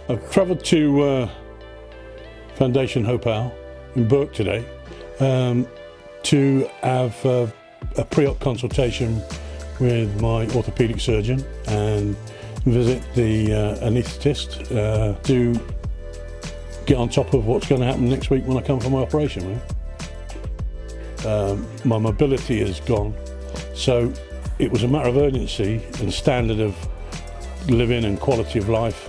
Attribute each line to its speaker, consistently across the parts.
Speaker 1: I've travelled to Fondation Hopale in Burke today to have a pre-op consultation with my orthopaedic surgeon and visit the anaesthetist to get on top of what's going to happen next week when I come for my operation. My mobility is gone, so it was a matter of urgency and standard of living and quality of life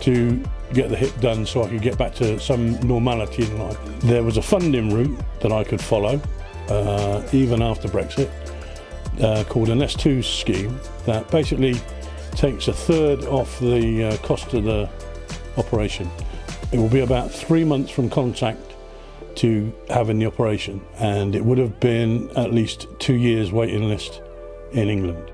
Speaker 1: to get the hip done so I could get back to some normality in life. There was a funding route that I could follow even after Brexit called an S2 scheme that basically takes a third off the cost of the operation. It will be about 3 months from contact to having the operation, and it would have been at least 2 years waiting list in England.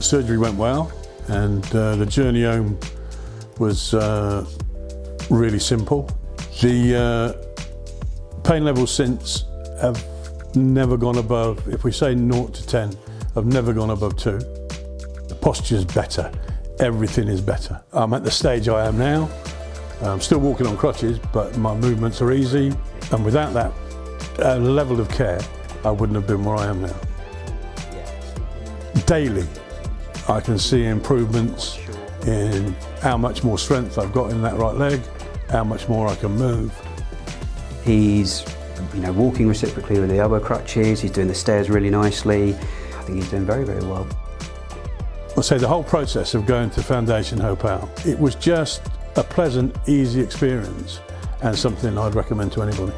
Speaker 1: Surgery went well, and the journey home was really simple. The pain levels since have never gone above, if we say 0 to 10, I've never gone above 2. The posture's better, everything is better. I'm at the stage I am now. I'm still walking on crutches, but my movements are easy, and without that level of care, I wouldn't have been where I am now. Daily, I can see improvements in how much more strength I've got in that right leg, how much more I can move.
Speaker 2: He's walking reciprocally with the elbow crutches, he's doing the stairs really nicely. I think he's doing very, very well.
Speaker 1: I'll say the whole process of going to Fondation Hopale, it was just a pleasant, easy experience and something I'd recommend to anybody.